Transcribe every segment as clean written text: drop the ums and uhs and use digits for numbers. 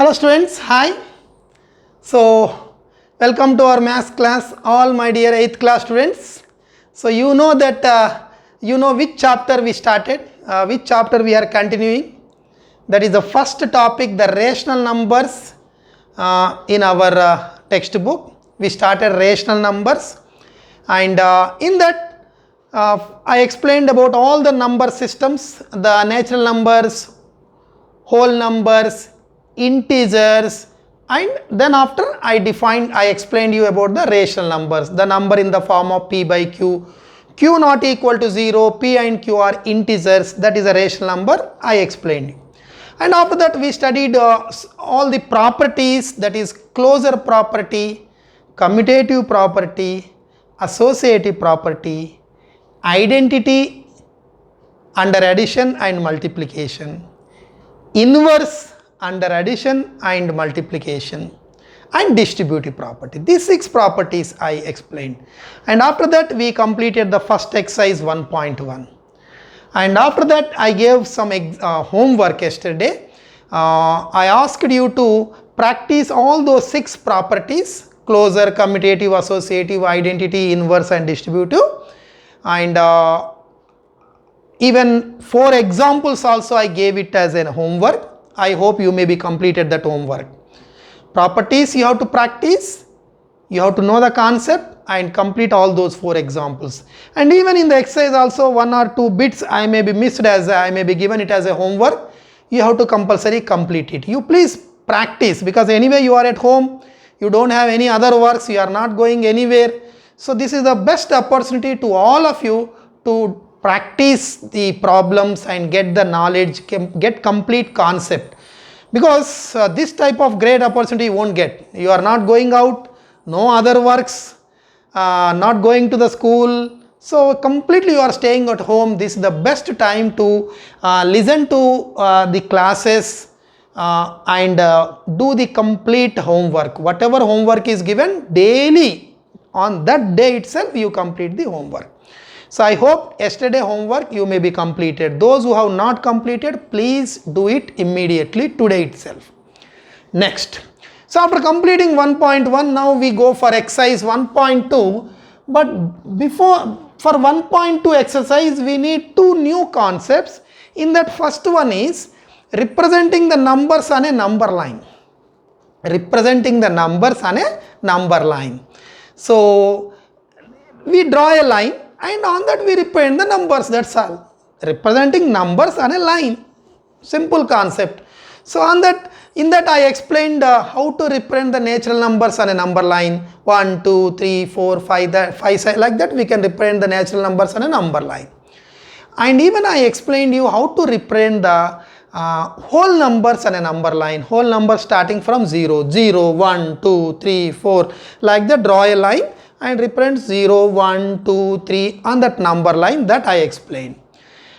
Hello students, hi. So welcome to our maths class, all my dear 8th class students. So you know that you know which chapter we started, which chapter we are continuing. That is the first topic, the rational numbers in our textbook. We started rational numbers, and in that I explained about all the number systems, the natural numbers, whole numbers, integers, and then after I explained you about the rational numbers, the number in the form of p by q, q not equal to 0, p and q are integers, that is a rational number, I explained you. And after that we studied all the properties, that is closure property, commutative property, associative property, identity under addition and multiplication, inverse under addition and multiplication, and distributive property. These 6 properties I explained. And after that we completed the first exercise 1.1. And after that I gave some homework yesterday. I asked you to practice all those 6 properties: closure, commutative, associative, identity, inverse and distributive. And even 4 examples also I gave it as a homework. I hope you may be completed that homework. Properties you have to practice, you have to know the concept and complete all those 4 examples. And even in the exercise also 1 or 2 bits I may be missed, as I may be given it as a homework. You have to compulsory complete it. You please practice, because anyway you are at home, you don't have any other works, you are not going anywhere. So this is the best opportunity to all of you to practice the problems and get the knowledge, get complete concept, because this type of great opportunity you won't get. You are not going out, no other works, not going to the school, so completely you are staying at home. This is the best time to listen to the classes and do the complete homework. Whatever homework is given daily, on that day itself you complete the homework. So I hope yesterday homework you may be completed. Those who have not completed, please do it immediately today itself. Next. So after completing 1.1, now we go for exercise 1.2. But before, for 1.2 exercise, we need 2 new concepts. In that, first one is representing the numbers on a number line. Representing the numbers on a number line. So we draw a line, and on that we represent the numbers, that's all. Representing numbers on a line. Simple concept. So on that, in that I explained how to represent the natural numbers on a number line. 1, 2, 3, 4, 5, 5, like that we can represent the natural numbers on a number line. And even I explained you how to represent the whole numbers on a number line. Whole numbers starting from 0, 0, 1, 2, 3, 4, like that. Draw a line and represent 0, 1, 2, 3 on that number line, that I explained.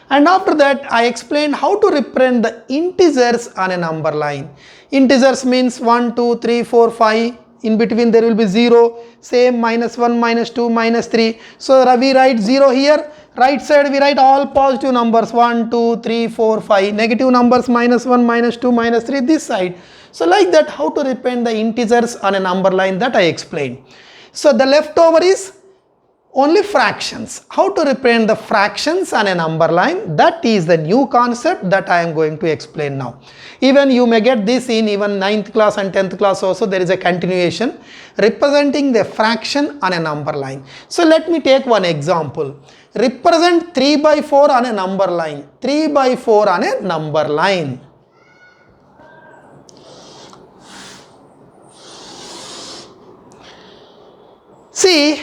And after that I explained how to represent the integers on a number line. Integers means 1, 2, 3, 4, 5. In between there will be 0. Same minus 1, minus 2, minus 3. So we write 0 here. Right side we write all positive numbers 1, 2, 3, 4, 5. Negative numbers minus 1, minus 2, minus 3 this side. So like that, how to represent the integers on a number line, that I explained. So the leftover is only fractions. How to represent the fractions on a number line, that is the new concept that I am going to explain now. Even you may get this in even 9th class and 10th class also. There is a continuation, representing the fraction on a number line. So let me take one example. Represent 3 by 4 on a number line. 3 by 4 on a number line. See,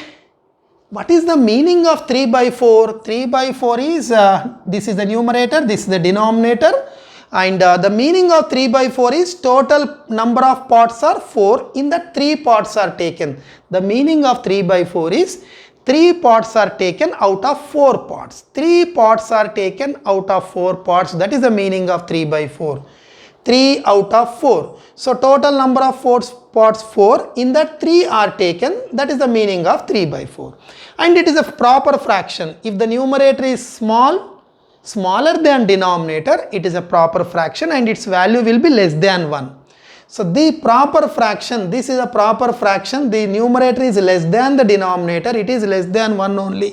what is the meaning of 3 by 4? 3 by 4 is, this is the numerator, this is the denominator. And the meaning of 3 by 4 is total number of parts are 4. In that 3 parts are taken. The meaning of 3 by 4 is 3 parts are taken out of 4 parts. 3 parts are taken out of 4 parts. That is the meaning of 3 by 4. 3 out of 4. So total number of parts 4, in that 3 are taken, that is the meaning of 3 by 4. And it is a proper fraction. If the numerator is smaller than denominator, it is a proper fraction and its value will be less than 1. So the proper fraction, this is a proper fraction, the numerator is less than the denominator, it is less than 1 only.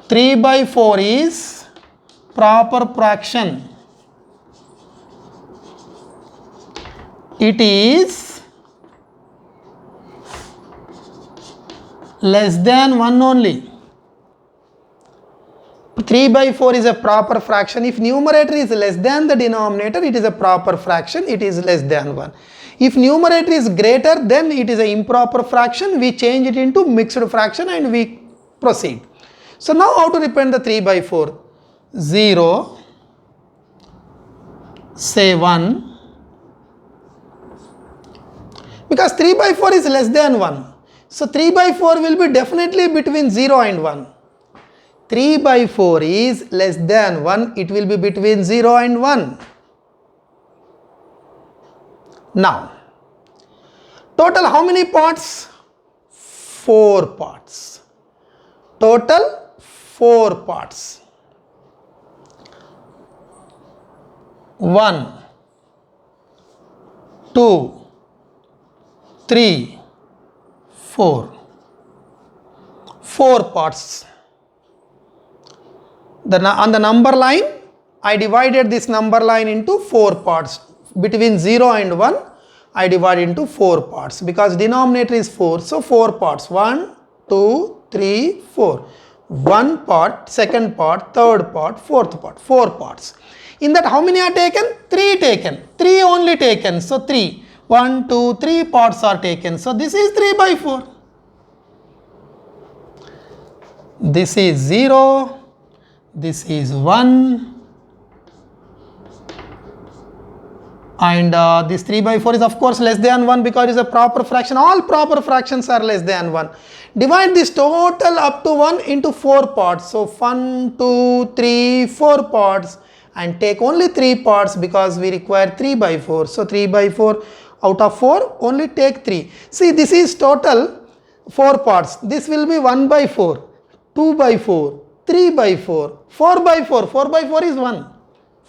3/4 is proper fraction. It is less than 1 only. 3/4 is a proper fraction. If numerator is less than the denominator, it is a proper fraction, it is less than 1. If numerator is greater, then it is an improper fraction. We change it into mixed fraction and we proceed. So now how to represent the 3/4? 0, say 1, because 3/4 is less than 1. So 3/4 will be definitely between 0 and 1. 3/4 is less than 1, it will be between 0 and 1. Now, total how many parts? 4 parts. Total 4 parts. 1, 2, 3, 4. 4 parts. On the number line, I divided this number line into 4 parts. Between 0 and 1, I divide into 4 parts because denominator is 4. So 4 parts. 1, 2, 3, 4. 1 part, second part, third part, fourth part. 4 parts. In that how many are taken? 3 taken. 3 only taken. So 3. 1, 2, 3 parts are taken. So this is 3/4. This is 0. This is 1. And this 3/4 is of course less than 1 because it is a proper fraction. All proper fractions are less than 1. Divide this total up to 1 into 4 parts. So 1, 2, 3, 4 parts, and take only 3 parts because we require 3/4. So 3/4 out of 4, only take 3. See, this is total 4 parts. This will be 1/4, 2/4, 3/4, 4/4. 4/4 is 1.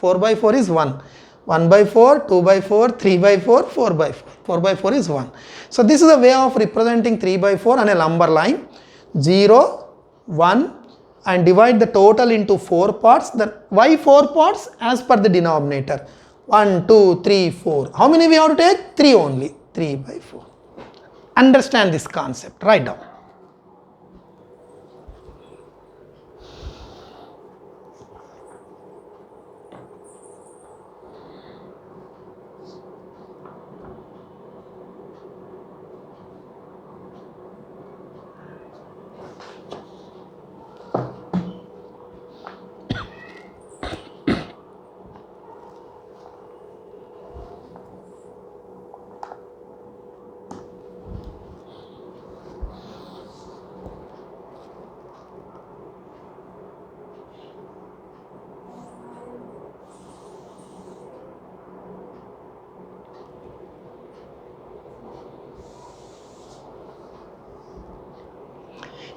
4/4 is 1. 1/4, 2/4, 3/4, 4/4. 4/4 is 1. So this is a way of representing 3/4 on a number line. 0, 1, and divide the total into 4 parts. Then why 4 parts? As per the denominator. 1, 2, 3, 4. How many we have to take? 3 only. 3/4. Understand this concept. Write down.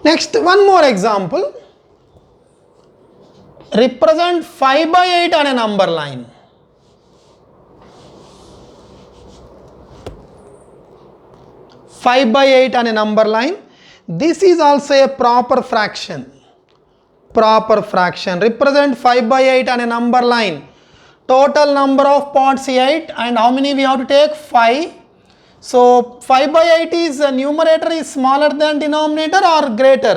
Next, one more example. Represent 5/8 on a number line. Five by 8 on a number line. This is also a proper fraction. Proper fraction. Represent 5/8 on a number line. Total number of parts 8, and how many we have to take? 5. So 5/8 is numerator is smaller than denominator or greater?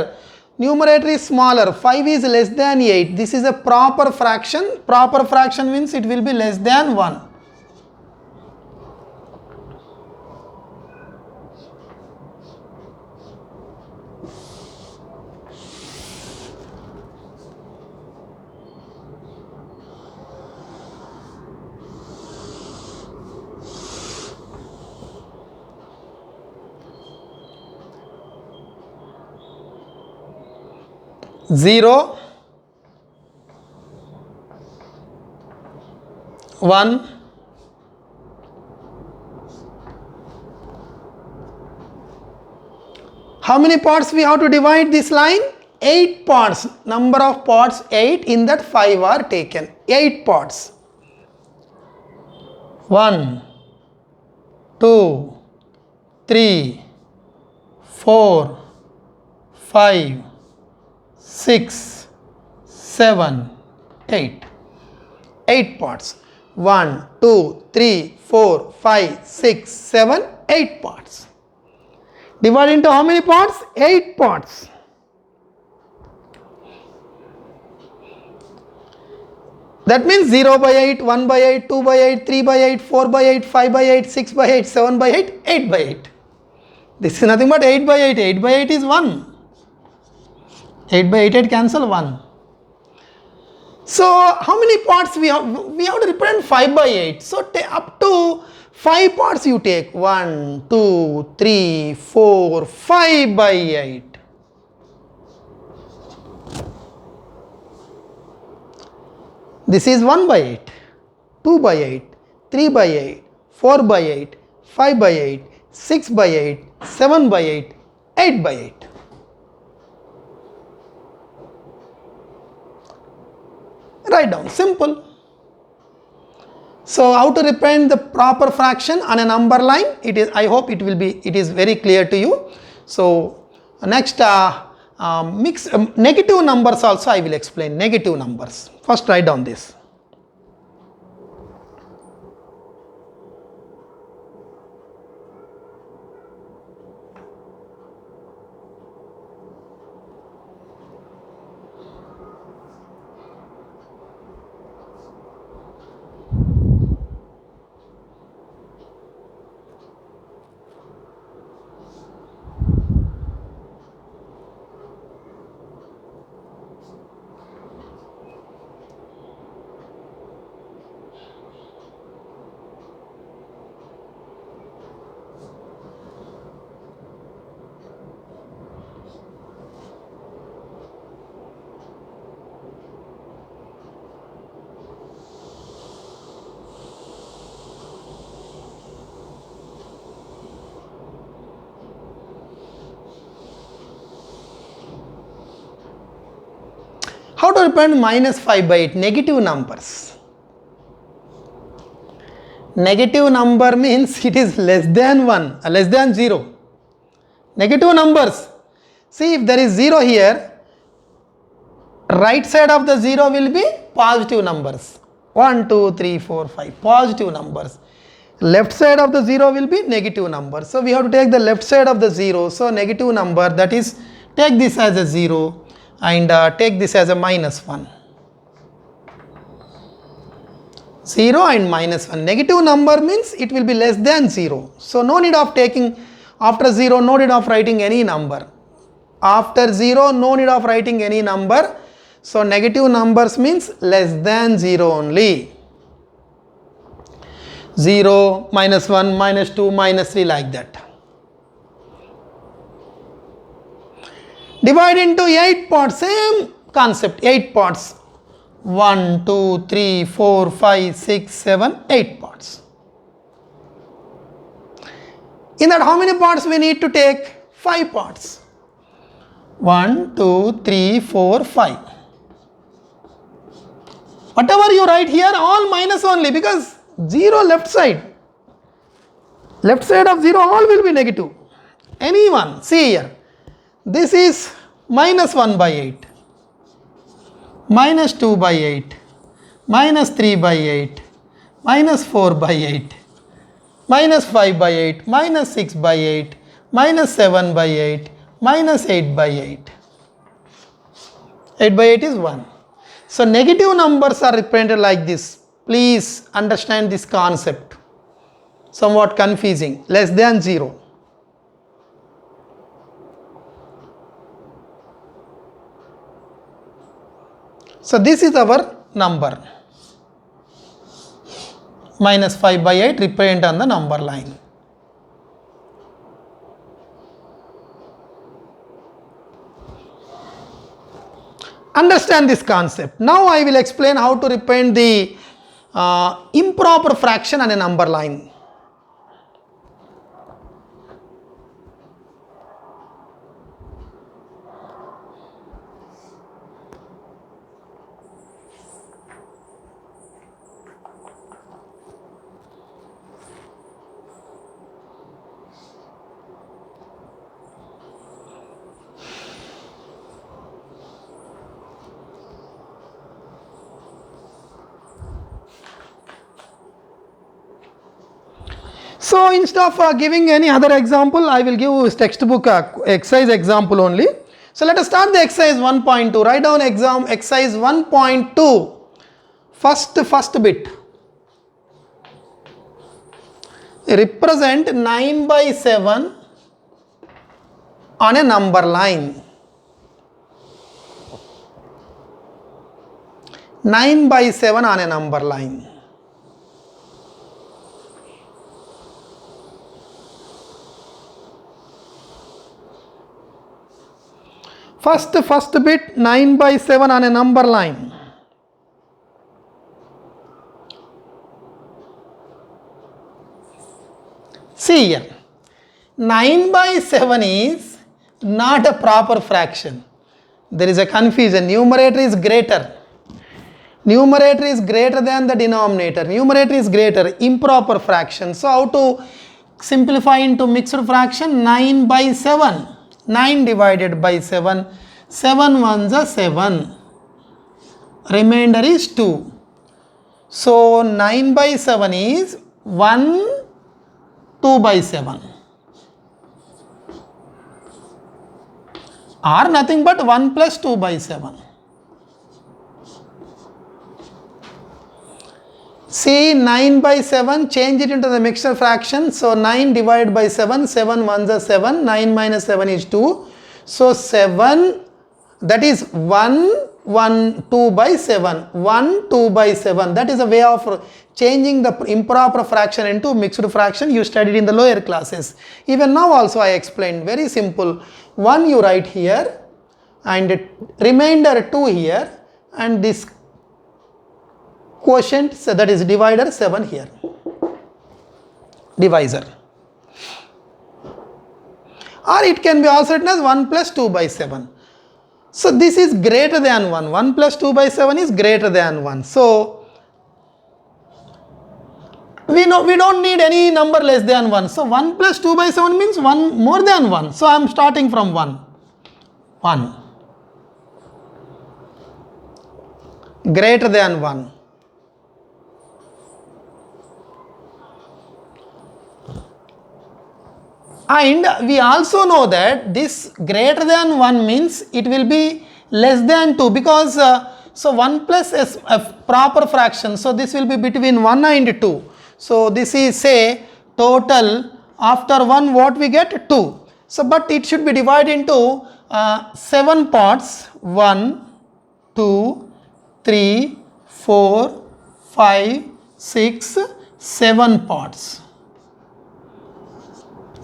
Numerator is smaller. 5 is less than 8. This is a proper fraction. Proper fraction means it will be less than 1. Zero, 1, how many parts we have to divide this line? 8 parts. Number of parts 8, in that 5 are taken. 8 parts. 1, 2, 3, 4, 5, 6, 7, 8. 8 parts. 1, 2, 3, 4, 5, 6, 7, 8 parts. Divide into how many parts? 8 parts. That means 0 by 8, 1 by 8, 2 by 8, 3 by 8, 4 by 8, 5 by 8, 6 by 8, 7 by 8, 8 by 8. This is nothing but 8 by 8. 8 by 8 is 1. 8 by 8, 8 cancel 1. So how many parts we have? We have to represent 5 by 8. So up to 5 parts you take. 1, 2, 3, 4, 5 by 8. This is 1 by 8, 2 by 8, 3 by 8, 4 by 8, 5 by 8, 6 by 8, 7 by 8, 8 by 8. Write down, simple. So how to represent the proper fraction on a number line? It is, I hope it is very clear to you. So next negative numbers also I will explain. Negative numbers. First write down this. How to represent minus 5 by 8? Negative numbers. Negative number means it is less than 1, less than 0. Negative numbers. See, if there is 0 here, right side of the 0 will be positive numbers. 1, 2, 3, 4, 5. Positive numbers. Left side of the 0 will be negative number. So we have to take the left side of the 0. So negative number, that is, take this as a 0 and take this as a minus 1. 0 and minus 1. Negative number means it will be less than 0. So no need of taking, after 0, no need of writing any number. After 0, no need of writing any number. So negative numbers means less than 0 only. 0, minus 1, minus 2, minus 3, like that. Divide into 8 parts, same concept, 8 parts. 1, 2, 3, 4, 5, 6, 7, 8 parts. In that, how many parts we need to take? 5 parts. 1, 2, 3, 4, 5. Whatever you write here, all minus only, because 0 left side. Left side of 0, all will be negative. Any one. See here. This is minus 1 by 8. Minus 2 by 8. Minus 3 by 8. Minus 4 by 8. Minus 5 by 8. Minus 6 by 8. Minus 7 by 8. Minus 8 by 8. 8 by 8 is 1. So negative numbers are represented like this. Please understand this concept. Somewhat confusing. Less than 0. So this is our number. Minus 5 by 8 represent on the number line. Understand this concept. Now I will explain how to represent the improper fraction on a number line. So instead of giving any other example, I will give textbook exercise example only. So let us start the exercise 1.2. Write down exercise 1.2. First bit. Represent 9 by 7 on a number line. 9 by 7 on a number line. First bit 9 by 7 on a number line. See here, 9 by 7 is not a proper fraction. There is a confusion. Numerator is greater. Numerator is greater than the denominator. Numerator is greater. Improper fraction. So how to simplify into mixed fraction? 9 by 7. 9 divided by 7. 7 ones are 7. Remainder is 2. So 9 by 7 is 1, 2 by 7. Or nothing but 1 plus 2 by 7. See, 9 by 7, change it into the mixture fraction. So 9 divided by 7, 7 ones are 7, 9 minus 7 is 2. So 7, that is 1, 1, 2 by 7, 1, 2 by 7. That is a way of changing the improper fraction into mixed fraction. You studied in the lower classes. Even now also I explained, very simple. 1 you write here and remainder 2 here, and this quotient, so that is divider 7 here, divisor. Or it can be also written as 1 plus 2 by 7. So this is greater than 1. 1 plus 2 by 7 is greater than 1. So we don't need any number less than 1. So 1 plus 2 by 7 means 1 more than 1. So I am starting from 1. 1. Greater than 1. And we also know that this greater than 1 means it will be less than 2, because so 1 plus is a proper fraction. So this will be between 1 and 2. So this is, say, total after 1 what we get? 2. So but it should be divided into 7 parts. 1, 2, 3, 4, 5, 6, 7 parts.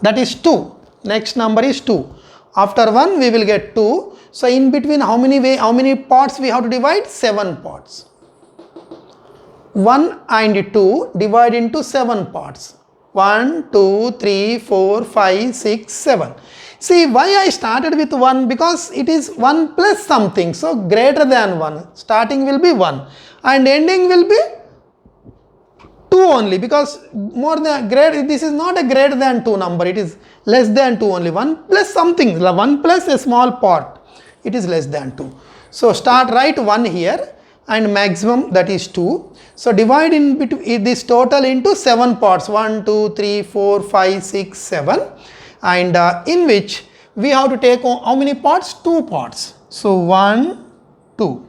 That is 2. Next number is 2. After 1 we will get 2. So in between how many parts we have to divide? 7 parts. 1 and 2 divide into 7 parts. 1, 2, 3, 4, 5, 6, 7. See why I started with 1? Because it is 1 plus something. So greater than 1. Starting will be 1 and ending will be 2 only, because more than this is not a greater than 2 number, it is less than 2 only. 1 plus something, 1 plus a small part, it is less than 2. So write 1 here and maximum, that is 2. So divide in between this total into 7 parts. 1, 2, 3, 4, 5, 6, 7. And in which we have to take how many parts? 2 parts. So 1, 2.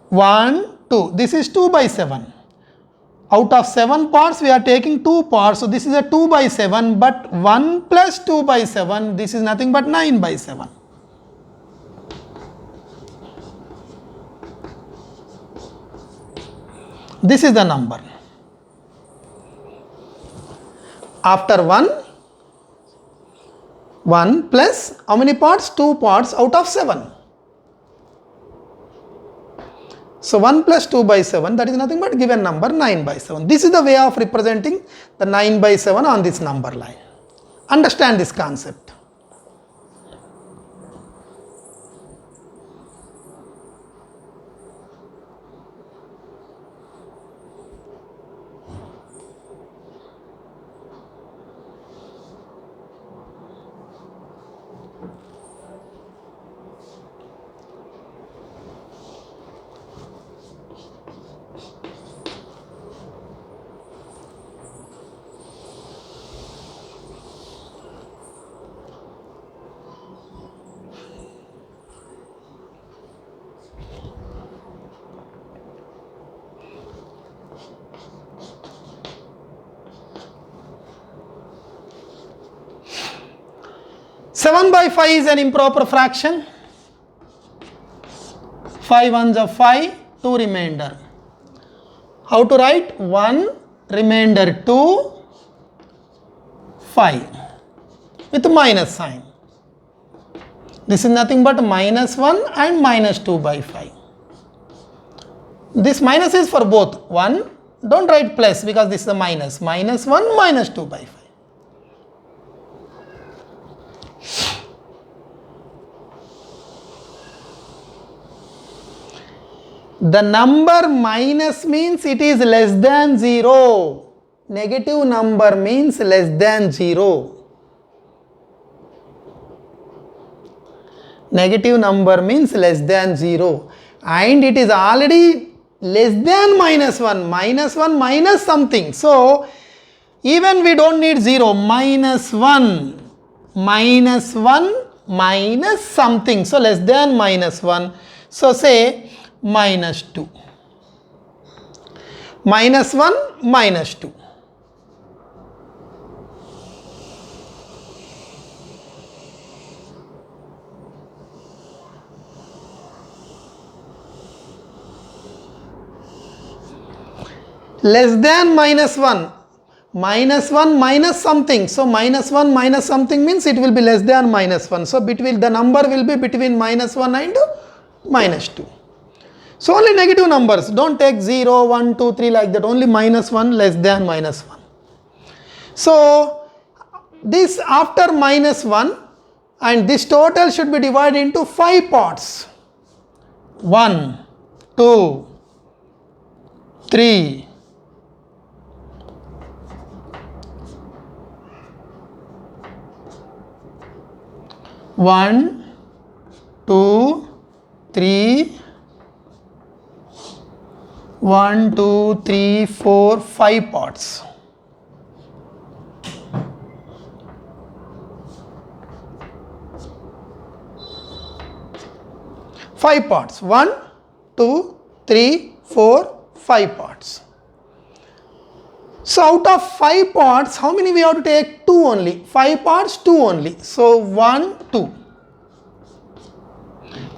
1, 2. This is 2 by 7. Out of 7 parts we are taking 2 parts. So this is a 2 by 7. But 1 plus 2 by 7, this is nothing but 9 by 7. This is the number. After 1 plus how many parts? 2 parts out of 7. So 1 plus 2 by 7, that is nothing but given number 9 by 7. This is the way of representing the 9 by 7 on this number line. Understand this concept. 7 by 5 is an improper fraction. 5 ones are 5, 2 remainder. How to write? 1 remainder 2 5 with minus sign. This is nothing but minus 1 and minus 2 by 5. This minus is for both. 1, don't write plus because this is the minus. Minus 1, minus 2 by 5. The number minus means it is less than 0. Negative number means less than 0. Negative number means less than 0. And it is already less than minus 1. Minus 1 minus something. So, even we don't need 0. Minus 1. Minus 1 minus something. So, less than minus 1. So, say minus 2. Minus 1 minus 2. Less than minus 1. Minus 1 minus something. So, minus 1 minus something means it will be less than minus 1. So, between the number will be between minus 1 and minus 2. So, only negative numbers. Don't take 0, 1, 2, 3 like that. Only minus 1 less than minus 1. So, this after minus 1 and this total should be divided into 5 parts. 1, 2, 3, 1, 2, 3, 1, 2, 3, 4, 5 parts. Five parts. 1, 2, 3, 4, 5 parts. So, out of 5 parts, how many we have to take? 2 only. 5 parts, 2 only. So, 1, 2.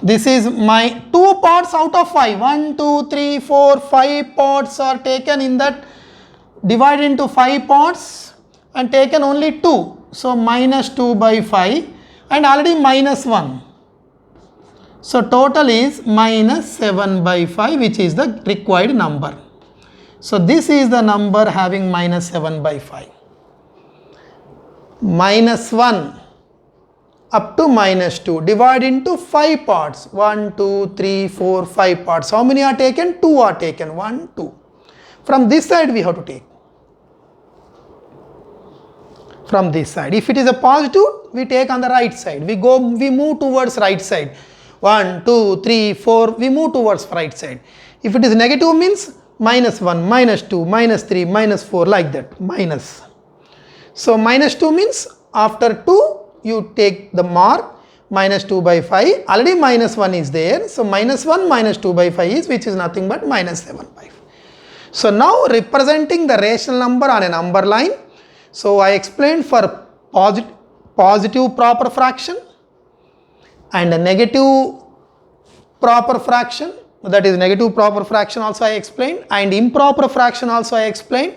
This is my 2 parts out of 5. 1, 2, 3, 4, 5 parts are taken in that, divided into 5 parts and taken only 2. So, minus 2 by 5 and already minus 1. So, total is minus 7 by 5, which is the required number. So, this is the number having minus 7 by 5. Minus 1 up to minus 2 divide into 5 parts. 1, 2, 3, 4, 5 parts. How many are taken? 2 are taken. 1, 2. From this side we have to take. From this side. If it is a positive, we take on the right side. We move towards right side. 1, 2, 3, 4, we move towards right side. If it is negative means minus 1, minus 2, minus 3, minus 4 like that, minus. So, minus 2 means after 2 you take the mark minus 2 by 5, already minus 1 is there. So, minus 1 minus 2 by 5 is, which is nothing but minus 7 by 5. So, now representing the rational number on a number line. So, I explained for positive proper fraction and a negative proper fraction, that is negative proper fraction also I explained, and improper fraction also I explained.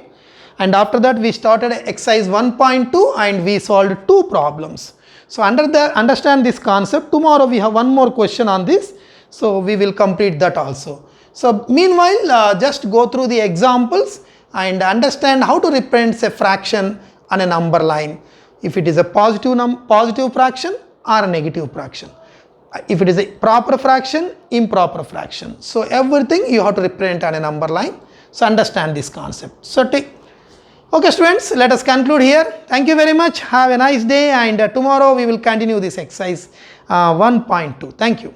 And after that we started exercise 1.2 and we solved 2 problems. So, understand this concept. Tomorrow we have one more question on this. So, we will complete that also. So, meanwhile just go through the examples and understand how to represent a fraction on a number line. If it is a positive fraction or a negative fraction. If it is a proper fraction, improper fraction. So, everything you have to represent on a number line. So, understand this concept. So, okay students, let us conclude here. Thank you very much. Have a nice day, and tomorrow we will continue this exercise 1.2. Thank you.